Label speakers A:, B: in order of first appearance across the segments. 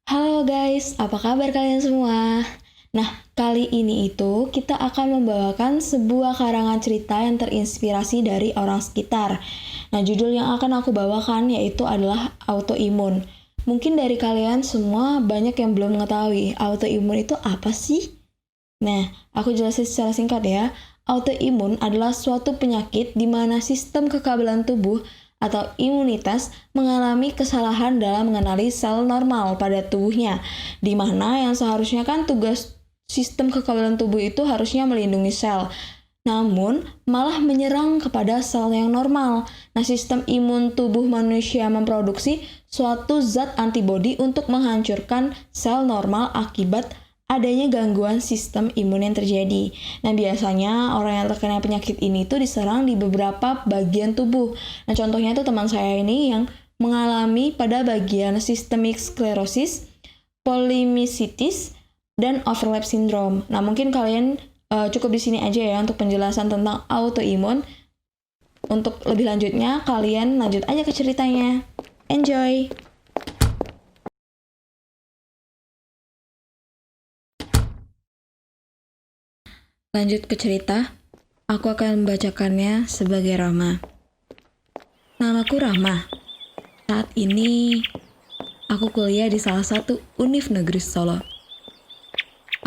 A: Halo guys, apa kabar kalian semua? Nah, kali ini kita akan membawakan sebuah karangan cerita yang terinspirasi dari orang sekitar. Nah, judul yang akan aku bawakan yaitu adalah autoimun. Mungkin dari kalian semua banyak yang belum mengetahui autoimun itu apa sih? Nah, aku jelasin secara singkat ya. Autoimun adalah suatu penyakit di mana sistem kekebalan tubuh atau imunitas mengalami kesalahan dalam mengenali sel normal pada tubuhnya, di mana yang seharusnya kan tugas sistem kekebalan tubuh itu harusnya melindungi sel, namun malah menyerang kepada sel yang normal. Nah, sistem imun tubuh manusia memproduksi suatu zat antibodi untuk menghancurkan sel normal akibat adanya gangguan sistem imun yang terjadi. Nah, biasanya orang yang terkena penyakit ini tuh diserang di beberapa bagian tubuh. Nah, contohnya tuh teman saya ini yang mengalami pada bagian systemic sclerosis, polymyositis, dan overlap syndrome. Nah, mungkin kalian cukup di sini aja ya untuk penjelasan tentang autoimun. Untuk lebih lanjutnya, kalian lanjut aja ke ceritanya. Enjoy! Lanjut ke cerita, aku akan membacakannya sebagai Rama. Namaku Rama. Saat ini, aku kuliah di salah satu univ negeri Solo.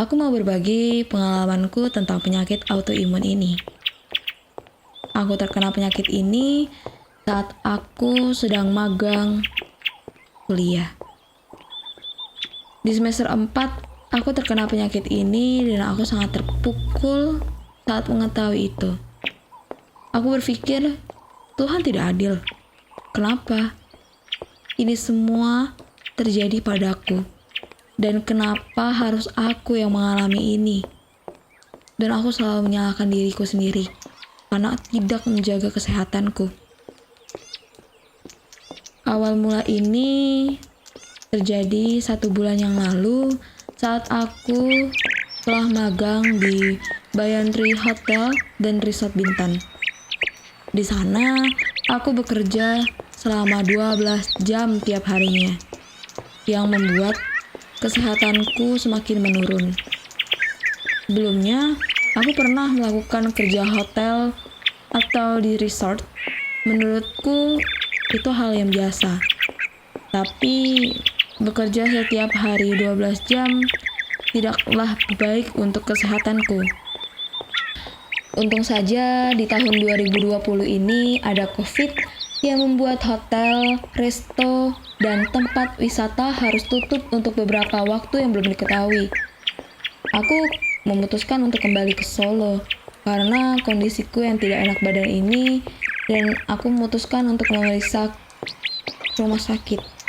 A: Aku mau berbagi pengalamanku tentang penyakit autoimun ini. Aku terkena penyakit ini saat aku sedang magang kuliah. Di semester 4, aku terkena penyakit ini dan aku sangat terpukul saat mengetahui itu. Aku berpikir, Tuhan tidak adil. Kenapa? Ini semua terjadi padaku. Dan kenapa harus aku yang mengalami ini? Dan aku selalu menyalahkan diriku sendiri karena tidak menjaga kesehatanku. Awal mula ini terjadi 1 bulan yang lalu saat aku telah magang di Bayandri Hotel dan Resort Bintan. Di sana, aku bekerja selama 12 jam tiap harinya, yang membuat kesehatanku semakin menurun. Sebelumnya, aku pernah melakukan kerja hotel atau di resort. Menurutku, itu hal yang biasa. Tapi, bekerja setiap hari 12 jam tidaklah baik untuk kesehatanku. Untung saja di tahun 2020 ini ada COVID yang membuat hotel, resto, dan tempat wisata harus tutup untuk beberapa waktu yang belum diketahui. Aku memutuskan untuk kembali ke Solo karena kondisiku yang tidak enak badan ini, dan aku memutuskan untuk memeriksa rumah sakit.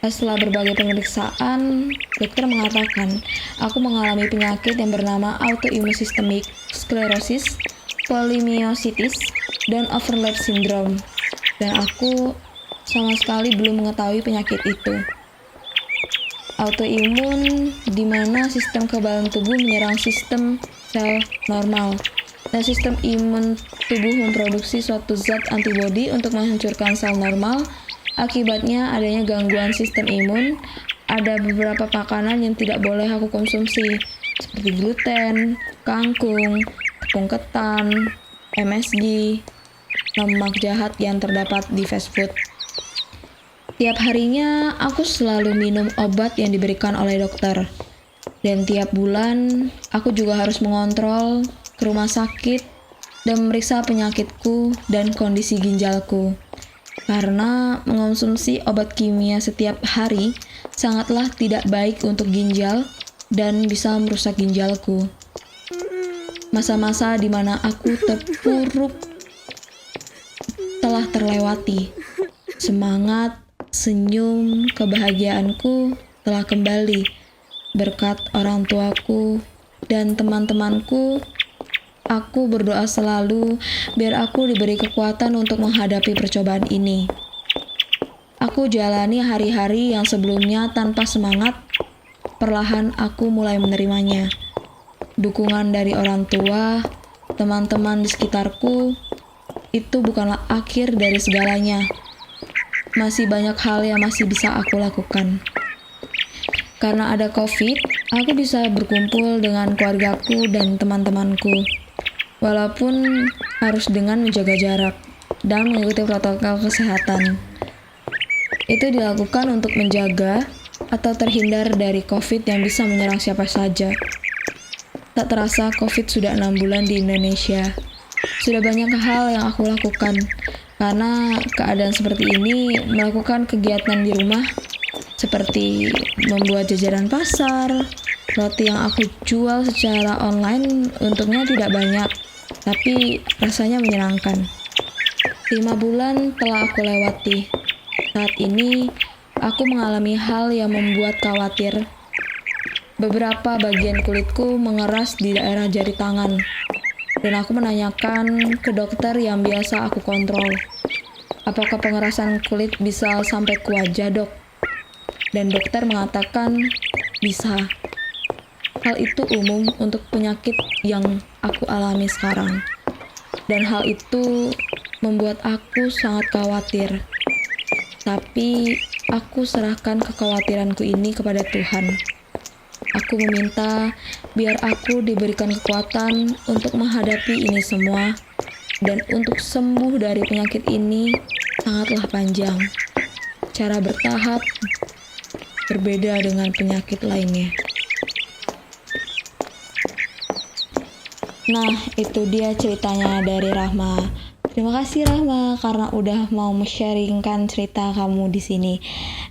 A: Setelah berbagai pemeriksaan, dokter mengatakan aku mengalami penyakit yang bernama autoimmune systemic sclerosis, polymyositis, dan overlap syndrome. Dan aku sama sekali belum mengetahui penyakit itu. Autoimun di mana sistem kekebalan tubuh menyerang sistem sel normal. Dan sistem imun tubuh memproduksi suatu zat antibodi untuk menghancurkan sel normal. Akibatnya adanya gangguan sistem imun. Ada beberapa makanan yang tidak boleh aku konsumsi, seperti gluten, kangkung, tepung ketan, MSG, lemak jahat yang terdapat di fast food. Tiap harinya aku selalu minum obat yang diberikan oleh dokter. Dan tiap bulan aku juga harus mengontrol ke rumah sakit dan memeriksa penyakitku dan kondisi ginjalku. Karena mengonsumsi obat kimia setiap hari sangatlah tidak baik untuk ginjal dan bisa merusak ginjalku. Masa-masa di mana aku terpuruk telah terlewati. Semangat, senyum, kebahagiaanku telah kembali berkat orang tuaku dan teman-temanku. Aku berdoa selalu biar aku diberi kekuatan untuk menghadapi percobaan ini. Aku jalani hari-hari yang sebelumnya tanpa semangat. Perlahan aku mulai menerimanya. Dukungan dari orang tua, teman-teman di sekitarku, itu bukanlah akhir dari segalanya. Masih banyak hal yang masih bisa aku lakukan. Karena ada COVID, aku bisa berkumpul dengan keluargaku dan teman-temanku. Walaupun harus dengan menjaga jarak dan mengikuti protokol kesehatan. Itu dilakukan untuk menjaga atau terhindar dari COVID yang bisa menyerang siapa saja. Tak terasa COVID sudah 6 bulan di Indonesia. Sudah banyak hal yang aku lakukan. Karena keadaan seperti ini, melakukan kegiatan di rumah seperti membuat jajanan pasar, roti yang aku jual secara online untungnya tidak banyak, tapi rasanya menyenangkan. 5 bulan telah aku lewati. Saat ini, aku mengalami hal yang membuat khawatir. Beberapa bagian kulitku mengeras di daerah jari tangan, dan aku menanyakan ke dokter yang biasa aku kontrol. Apakah pengerasan kulit bisa sampai ke wajah, dok? Dan dokter mengatakan bisa. Hal itu umum untuk penyakit yang aku alami sekarang. Dan hal itu membuat aku sangat khawatir. Tapi aku serahkan kekhawatiranku ini kepada Tuhan. Aku meminta biar aku diberikan kekuatan untuk menghadapi ini semua. Dan untuk sembuh dari penyakit ini sangatlah panjang. Cara bertahap berbeda dengan penyakit lainnya. Nah, itu dia ceritanya dari Rahma. Terima kasih Rahma karena udah mau sharingkan cerita kamu di sini.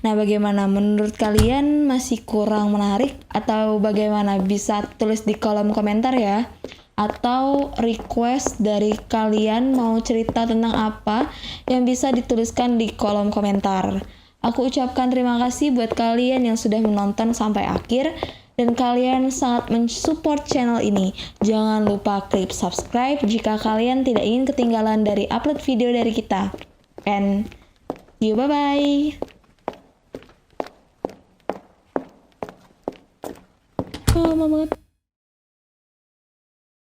A: Nah, bagaimana menurut kalian, masih kurang menarik atau bagaimana? Bisa tulis di kolom komentar ya. Atau request dari kalian mau cerita tentang apa yang bisa dituliskan di kolom komentar. Aku ucapkan terima kasih buat kalian yang sudah menonton sampai akhir dan kalian sangat mensupport channel ini. Jangan lupa klik subscribe jika kalian tidak ingin ketinggalan dari upload video dari kita. And see you, bye-bye. Oh, Mamat.